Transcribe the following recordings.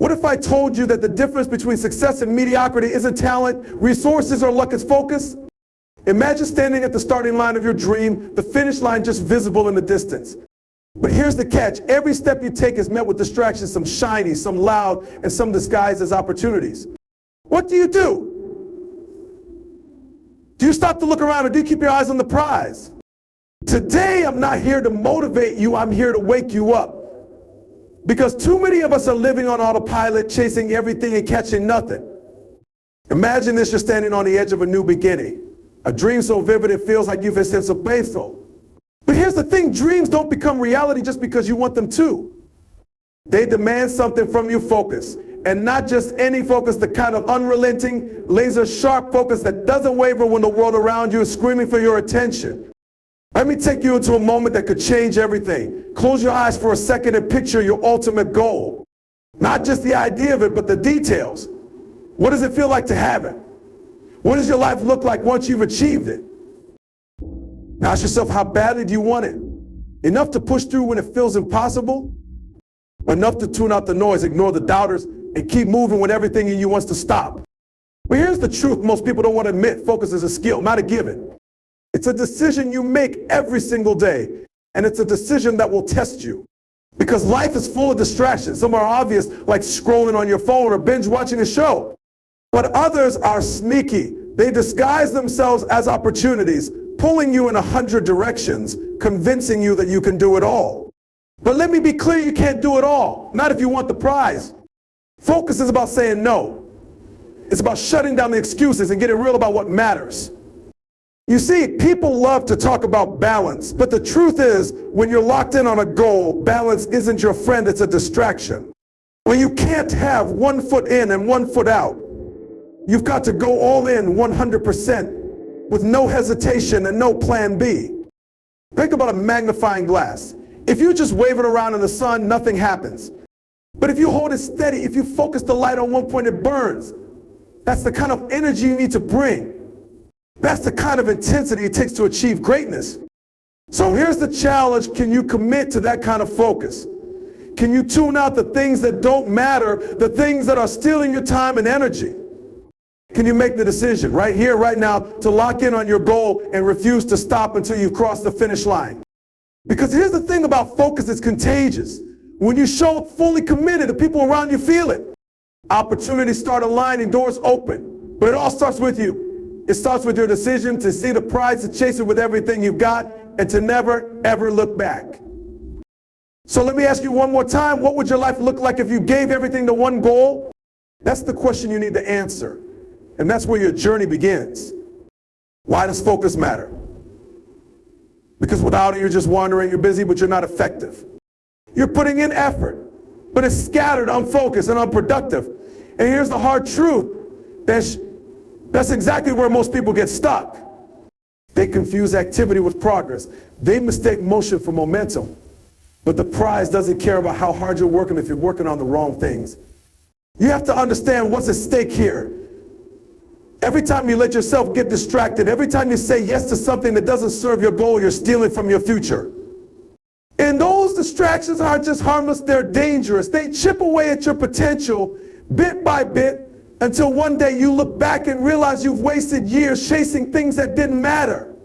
What if I told you that the difference between success and mediocrity isn't talent, resources, or luck, it's focus? Imagine standing at the starting line of your dream, the finish line just visible in the distance. But here's the catch. Every step you take is met with distractions, some shiny, some loud, and some disguised as opportunities. What do? Do you stop to look around, or do you keep your eyes on the prize? Today, I'm not here to motivate you. I'm here to wake you up. Because too many of us are living on autopilot, chasing everything and catching nothing. Imagine this, you're standing on the edge of a new beginning. A dream so vivid it feels like you've ascenso peso. But here's the thing, dreams don't become reality just because you want them to. They demand something from you, focus. And not just any focus, the kind of unrelenting, laser-sharp focus that doesn't waver when the world around you is screaming for your attention. Let me take you into a moment that could change everything. Close your eyes for a second and picture your ultimate goal. Not just the idea of it, but the details. What does it feel like to have it? What does your life look like once you've achieved it? Now ask yourself, how badly do you want it? Enough to push through when it feels impossible? Enough to tune out the noise, ignore the doubters, and keep moving when everything in you wants to stop? But here's the truth most people don't want to admit. Focus is a skill, not a given. It's a decision you make every single day, and it's a decision that will test you. Because life is full of distractions. Some are obvious, like scrolling on your phone or binge watching a show. But others are sneaky. They disguise themselves as opportunities, pulling you in 100 directions, convincing you that you can do it all. But let me be clear, you can't do it all. Not if you want the prize. Focus is about saying no. It's about shutting down the excuses and getting real about what matters. You see, people love to talk about balance, but the truth is, when you're locked in on a goal, balance isn't your friend, it's a distraction. When you can't have one foot in and one foot out, you've got to go all in 100% with no hesitation and no plan B. Think about a magnifying glass. If you just wave it around in the sun, nothing happens. But if you hold it steady, if you focus the light on one point, it burns. That's the kind of energy you need to bring. That's the kind of intensity it takes to achieve greatness. So here's the challenge. Can you commit to that kind of focus? Can you tune out the things that don't matter, the things that are stealing your time and energy? Can you make the decision right here, right now, to lock in on your goal and refuse to stop until you've crossed the finish line? Because here's the thing about focus, it's contagious. When you show up fully committed, the people around you feel it. Opportunities start aligning, doors open. But it all starts with you. It starts with your decision to see the prize, to chase it with everything you've got, and to never, ever look back. So let me ask you one more time, what would your life look like if you gave everything to one goal? That's the question you need to answer. And that's where your journey begins. Why does focus matter? Because without it, you're just wandering, you're busy, but you're not effective. You're putting in effort, but it's scattered, unfocused, and unproductive. And here's the hard truth. That's exactly where most people get stuck. They confuse activity with progress. They mistake motion for momentum. But the prize doesn't care about how hard you're working if you're working on the wrong things. You have to understand what's at stake here. Every time you let yourself get distracted, every time you say yes to something that doesn't serve your goal, you're stealing from your future. And those distractions aren't just harmless, they're dangerous. They chip away at your potential bit by bit until one day you look back and realize you've wasted years chasing things that didn't matter.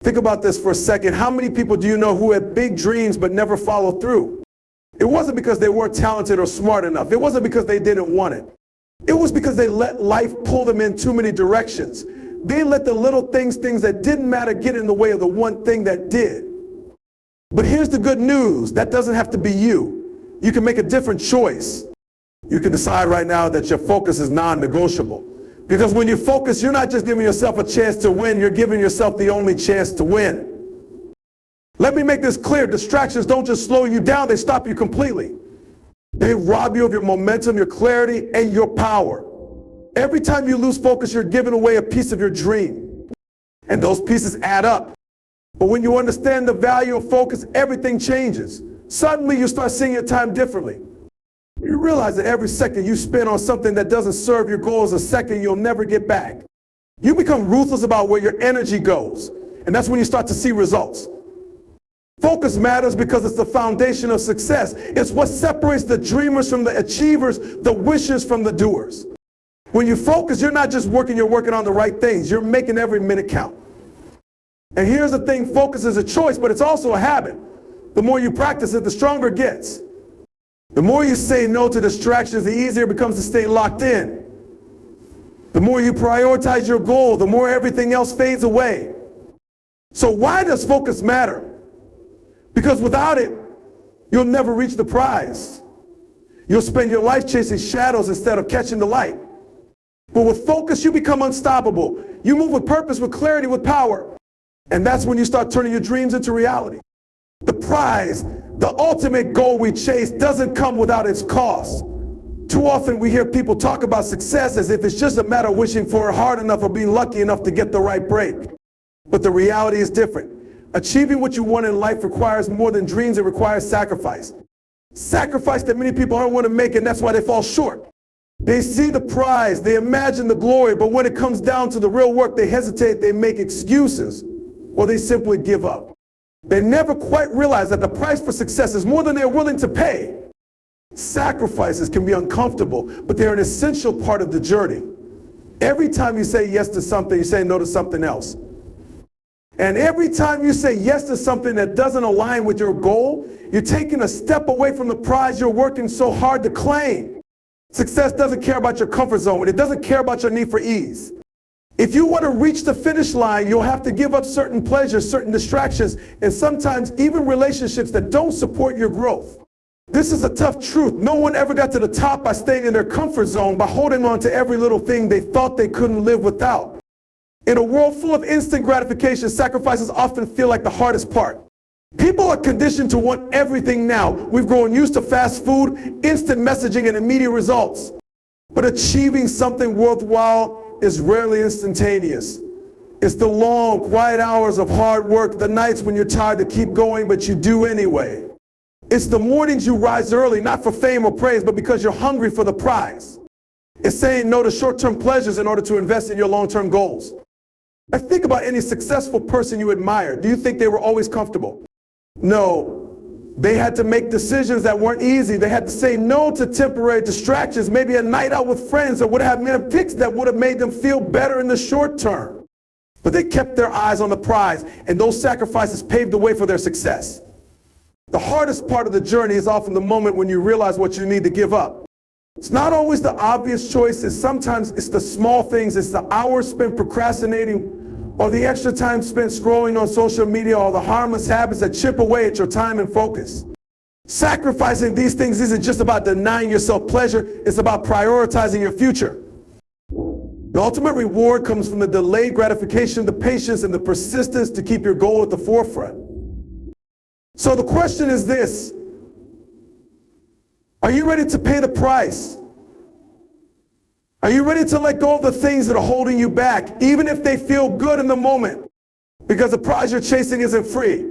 Think about this for a second. How many people do you know who had big dreams but never followed through? It wasn't because they weren't talented or smart enough. It wasn't because they didn't want it. It was because they let life pull them in too many directions. They let the little things that didn't matter get in the way of the one thing that did. But here's the good news. That doesn't have to be you. You can make a different choice. You can decide right now that your focus is non-negotiable. Because when you focus, you're not just giving yourself a chance to win, you're giving yourself the only chance to win. Let me make this clear. Distractions don't just slow you down, they stop you completely. They rob you of your momentum, your clarity, and your power. Every time you lose focus, you're giving away a piece of your dream. And those pieces add up. But when you understand the value of focus, everything changes. Suddenly you start seeing your time differently. You realize that every second you spend on something that doesn't serve your goal is a second you'll never get back. You become ruthless about where your energy goes. And that's when you start to see results. Focus matters because it's the foundation of success. It's what separates the dreamers from the achievers, the wishers from the doers. When you focus, you're not just working, you're working on the right things. You're making every minute count. And here's the thing, focus is a choice, but it's also a habit. The more you practice it, the stronger it gets. The more you say no to distractions, the easier it becomes to stay locked in. The more you prioritize your goal, the more everything else fades away. So why does focus matter? Because without it, you'll never reach the prize. You'll spend your life chasing shadows instead of catching the light. But with focus, you become unstoppable. You move with purpose, with clarity, with power. And that's when you start turning your dreams into reality. The prize, the ultimate goal we chase, doesn't come without its cost. Too often we hear people talk about success as if it's just a matter of wishing for it hard enough or being lucky enough to get the right break. But the reality is different. Achieving what you want in life requires more than dreams, it requires sacrifice. Sacrifice that many people aren't willing to make, and that's why they fall short. They see the prize, they imagine the glory, but when it comes down to the real work, they hesitate, they make excuses, or they simply give up. They never quite realize that the price for success is more than they're willing to pay. Sacrifices can be uncomfortable, but they're an essential part of the journey. Every time you say yes to something, you say no to something else. And every time you say yes to something that doesn't align with your goal, you're taking a step away from the prize you're working so hard to claim. Success doesn't care about your comfort zone. It doesn't care about your need for ease. If you want to reach the finish line, you'll have to give up certain pleasures, certain distractions, and sometimes even relationships that don't support your growth. This is a tough truth. No one ever got to the top by staying in their comfort zone, by holding on to every little thing they thought they couldn't live without. In a world full of instant gratification, sacrifices often feel like the hardest part. People are conditioned to want everything now. We've grown used to fast food, instant messaging, and immediate results. But achieving something worthwhile is rarely instantaneous. It's the long, quiet hours of hard work, the nights when you're tired to keep going, but you do anyway. It's the mornings you rise early, not for fame or praise, but because you're hungry for the prize. It's saying no to short-term pleasures in order to invest in your long-term goals. I think about any successful person you admire. Do you think they were always comfortable? No. They had to make decisions that weren't easy. They had to say no to temporary distractions, maybe a night out with friends, or would have made picks that would have made them feel better in the short term. But they kept their eyes on the prize, and those sacrifices paved the way for their success. The hardest part of the journey is often the moment when you realize what you need to give up. It's not always the obvious choices. Sometimes it's the small things. It's the hours spent procrastinating, or the extra time spent scrolling on social media, or the harmless habits that chip away at your time and focus. Sacrificing these things isn't just about denying yourself pleasure. It's about prioritizing your future. The ultimate reward comes from the delayed gratification, the patience, and the persistence to keep your goal at the forefront. So the question is this: are you ready to pay the price? Are you ready to let go of the things that are holding you back, even if they feel good in the moment? Because the prize you're chasing isn't free.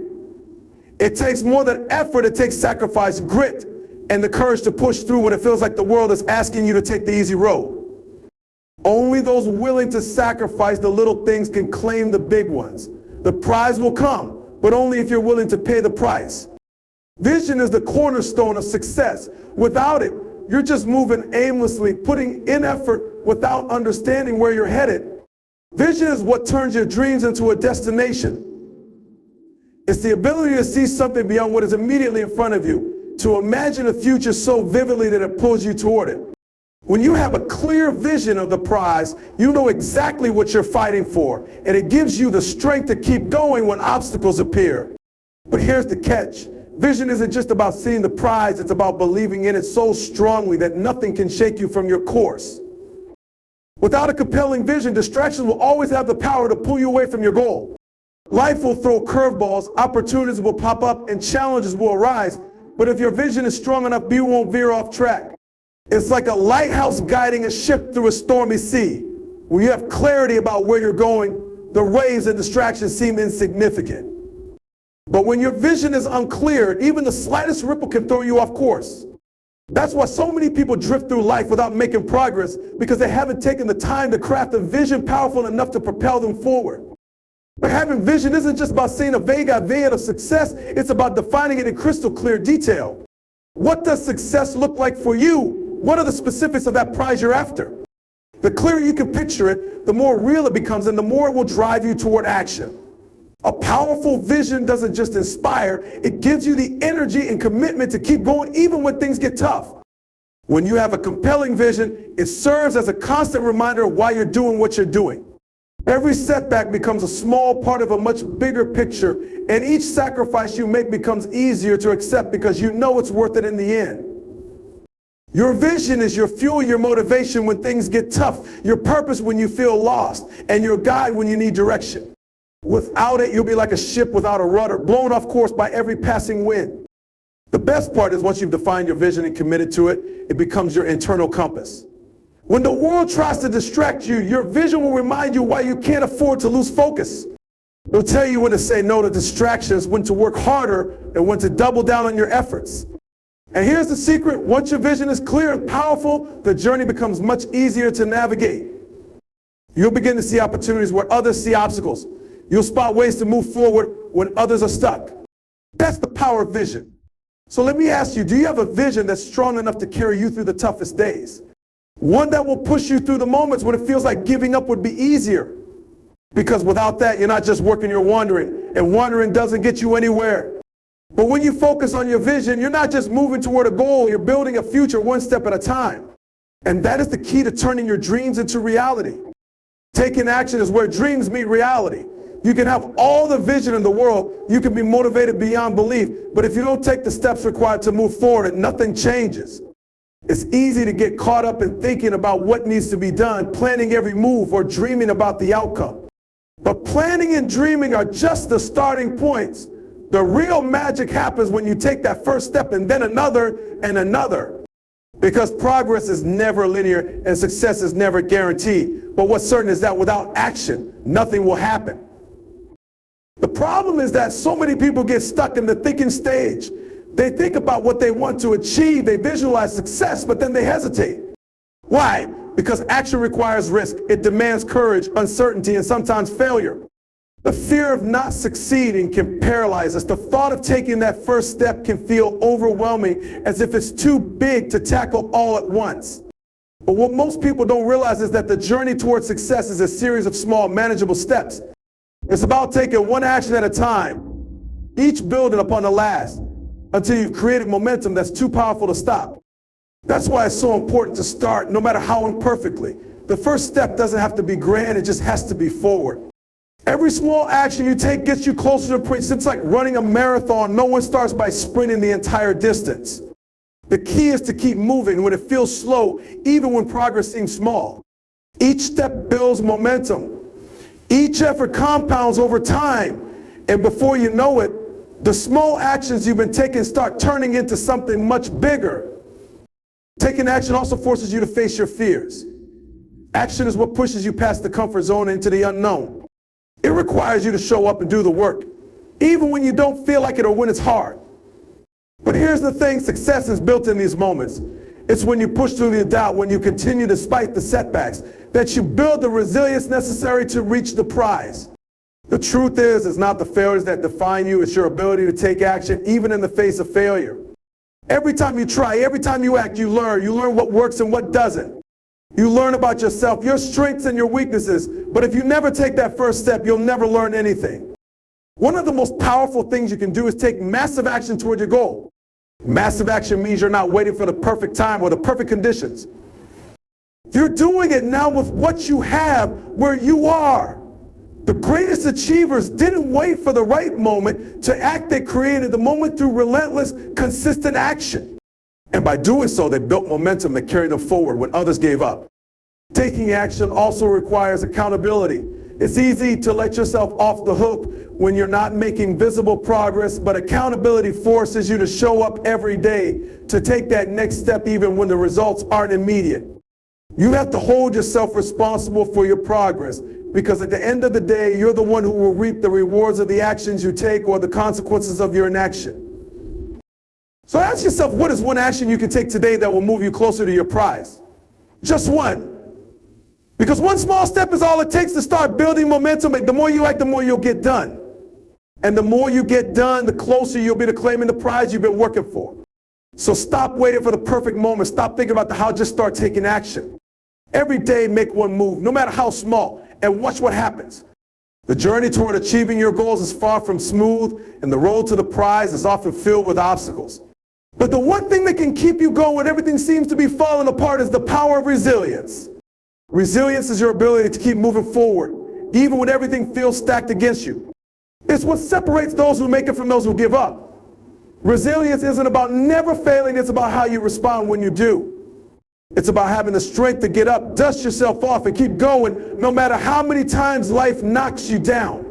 It takes more than effort. It takes sacrifice, grit, and the courage to push through when it feels like the world is asking you to take the easy road. Only those willing to sacrifice the little things can claim the big ones. The prize will come, but only if you're willing to pay the price. Vision is the cornerstone of success. Without it, you're just moving aimlessly, putting in effort without understanding where you're headed. Vision is what turns your dreams into a destination. It's the ability to see something beyond what is immediately in front of you, to imagine a future so vividly that it pulls you toward it. When you have a clear vision of the prize, you know exactly what you're fighting for, and it gives you the strength to keep going when obstacles appear. But here's the catch. Vision isn't just about seeing the prize, it's about believing in it so strongly that nothing can shake you from your course. Without a compelling vision, distractions will always have the power to pull you away from your goal. Life will throw curveballs, opportunities will pop up, and challenges will arise. But if your vision is strong enough, you won't veer off track. It's like a lighthouse guiding a ship through a stormy sea. When you have clarity about where you're going, the waves and distractions seem insignificant. But when your vision is unclear, even the slightest ripple can throw you off course. That's why so many people drift through life without making progress, because they haven't taken the time to craft a vision powerful enough to propel them forward. But having vision isn't just about seeing a vague idea of success, it's about defining it in crystal clear detail. What does success look like for you? What are the specifics of that prize you're after? The clearer you can picture it, the more real it becomes and the more it will drive you toward action. A powerful vision doesn't just inspire, it gives you the energy and commitment to keep going even when things get tough. When you have a compelling vision, it serves as a constant reminder of why you're doing what you're doing. Every setback becomes a small part of a much bigger picture, and each sacrifice you make becomes easier to accept because you know it's worth it in the end. Your vision is your fuel, your motivation when things get tough, your purpose when you feel lost, and your guide when you need direction. Without it, you'll be like a ship without a rudder, blown off course by every passing wind. The best part is once you've defined your vision and committed to it, it becomes your internal compass. When the world tries to distract you, your vision will remind you why you can't afford to lose focus. It'll tell you when to say no to distractions, when to work harder, and when to double down on your efforts. And here's the secret: once your vision is clear and powerful, the journey becomes much easier to navigate. You'll begin to see opportunities where others see obstacles. You'll spot ways to move forward when others are stuck. That's the power of vision. So let me ask you, do you have a vision that's strong enough to carry you through the toughest days? One that will push you through the moments when it feels like giving up would be easier. Because without that, you're not just working, you're wandering. And wandering doesn't get you anywhere. But when you focus on your vision, you're not just moving toward a goal, you're building a future one step at a time. And that is the key to turning your dreams into reality. Taking action is where dreams meet reality. You can have all the vision in the world, you can be motivated beyond belief, but if you don't take the steps required to move forward, nothing changes. It's easy to get caught up in thinking about what needs to be done, planning every move, or dreaming about the outcome. But planning and dreaming are just the starting points. The real magic happens when you take that first step and then another and another. Because progress is never linear and success is never guaranteed. But what's certain is that without action, nothing will happen. The problem is that so many people get stuck in the thinking stage. They think about what they want to achieve, they visualize success, but then they hesitate. Why? Because action requires risk. It demands courage, uncertainty, and sometimes failure. The fear of not succeeding can paralyze us. The thought of taking that first step can feel overwhelming, as if it's too big to tackle all at once. But what most people don't realize is that the journey towards success is a series of small, manageable steps. It's about taking one action at a time, each building upon the last, until you've created momentum that's too powerful to stop. That's why it's so important to start, no matter how imperfectly. The first step doesn't have to be grand, it just has to be forward. Every small action you take gets you closer to preach. It's like running a marathon. No one starts by sprinting the entire distance. The key is to keep moving when it feels slow, even when progress seems small. Each step builds momentum. Each effort compounds over time. And before you know it, the small actions you've been taking start turning into something much bigger. Taking action also forces you to face your fears. Action is what pushes you past the comfort zone into the unknown. It requires you to show up and do the work, even when you don't feel like it or when it's hard. But here's the thing, success is built in these moments. It's when you push through the doubt, when you continue despite the setbacks, that you build the resilience necessary to reach the prize. The truth is, it's not the failures that define you, it's your ability to take action even in the face of failure. Every time you try, every time you act, you learn what works and what doesn't. You learn about yourself, your strengths and your weaknesses, but if you never take that first step, you'll never learn anything. One of the most powerful things you can do is take massive action toward your goal. Massive action means you're not waiting for the perfect time or the perfect conditions. You're doing it now with what you have, where you are. The greatest achievers didn't wait for the right moment to act. They created the moment through relentless, consistent action. And by doing so, they built momentum that carried them forward when others gave up. Taking action also requires accountability. It's easy to let yourself off the hook when you're not making visible progress, but accountability forces you to show up every day, to take that next step even when the results aren't immediate. You have to hold yourself responsible for your progress, because at the end of the day, you're the one who will reap the rewards of the actions you take or the consequences of your inaction. So ask yourself, what is one action you can take today that will move you closer to your prize? Just one. Because one small step is all it takes to start building momentum. The more you act, the more you'll get done. And the more you get done, the closer you'll be to claiming the prize you've been working for. So stop waiting for the perfect moment. Stop thinking about the how, just start taking action. Every day, make one move, no matter how small, and watch what happens. The journey toward achieving your goals is far from smooth, and the road to the prize is often filled with obstacles. But the one thing that can keep you going when everything seems to be falling apart is the power of resilience. Resilience is your ability to keep moving forward, even when everything feels stacked against you. It's what separates those who make it from those who give up. Resilience isn't about never failing, it's about how you respond when you do. It's about having the strength to get up, dust yourself off, and keep going no matter how many times life knocks you down.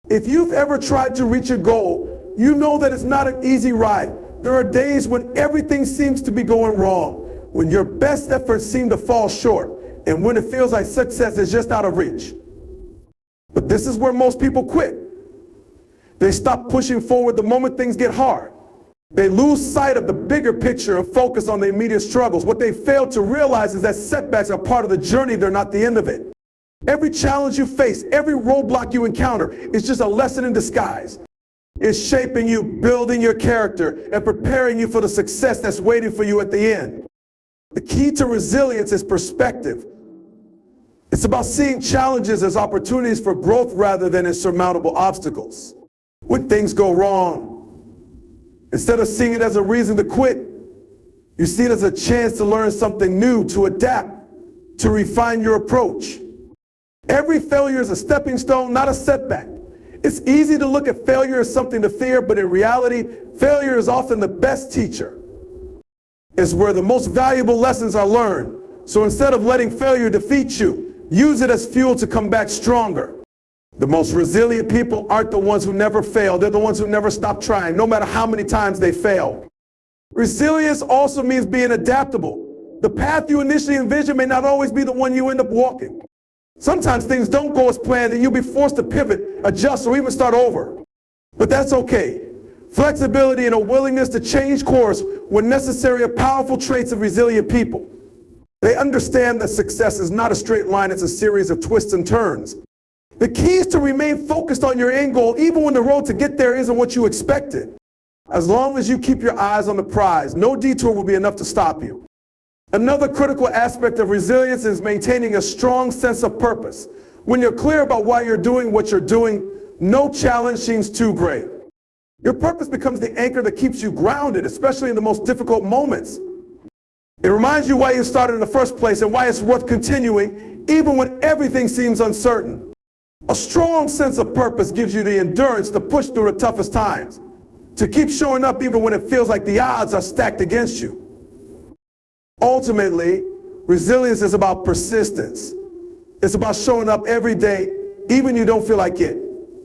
If you've ever tried to reach a goal, you know that it's not an easy ride. There are days when everything seems to be going wrong, when your best efforts seem to fall short, and when it feels like success is just out of reach. But this is where most people quit. They stop pushing forward the moment things get hard. They lose sight of the bigger picture and focus on the immediate struggles. What they fail to realize is that setbacks are part of the journey, they're not the end of it. Every challenge you face, every roadblock you encounter is just a lesson in disguise. It's shaping you, building your character, and preparing you for the success that's waiting for you at the end. The key to resilience is perspective. It's about seeing challenges as opportunities for growth rather than insurmountable obstacles. When things go wrong, instead of seeing it as a reason to quit, you see it as a chance to learn something new, to adapt, to refine your approach. Every failure is a stepping stone, not a setback. It's easy to look at failure as something to fear, but in reality, failure is often the best teacher. It's where the most valuable lessons are learned. So instead of letting failure defeat you, use it as fuel to come back stronger. The most resilient people aren't the ones who never fail. They're the ones who never stop trying, no matter how many times they fail. Resilience also means being adaptable. The path you initially envision may not always be the one you end up walking. Sometimes things don't go as planned and you'll be forced to pivot, adjust, or even start over. But that's okay. Flexibility and a willingness to change course when necessary are powerful traits of resilient people. They understand that success is not a straight line, it's a series of twists and turns. The key is to remain focused on your end goal even when the road to get there isn't what you expected. As long as you keep your eyes on the prize, no detour will be enough to stop you. Another critical aspect of resilience is maintaining a strong sense of purpose. When you're clear about why you're doing what you're doing, no challenge seems too great. Your purpose becomes the anchor that keeps you grounded, especially in the most difficult moments. It reminds you why you started in the first place and why it's worth continuing, even when everything seems uncertain. A strong sense of purpose gives you the endurance to push through the toughest times, to keep showing up even when it feels like the odds are stacked against you. Ultimately, resilience is about persistence. It's about showing up every day, even when you don't feel like it,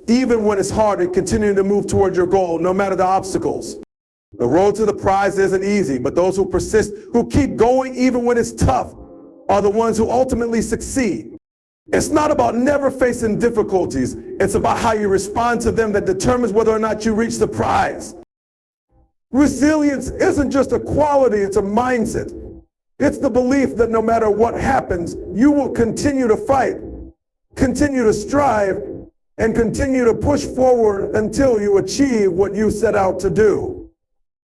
even when it's hard, and continuing to move toward your goal, no matter the obstacles. The road to the prize isn't easy, but those who persist, who keep going even when it's tough, are the ones who ultimately succeed. It's not about never facing difficulties. It's about how you respond to them that determines whether or not you reach the prize. Resilience isn't just a quality, it's a mindset. It's the belief that no matter what happens, you will continue to fight, continue to strive, and continue to push forward until you achieve what you set out to do.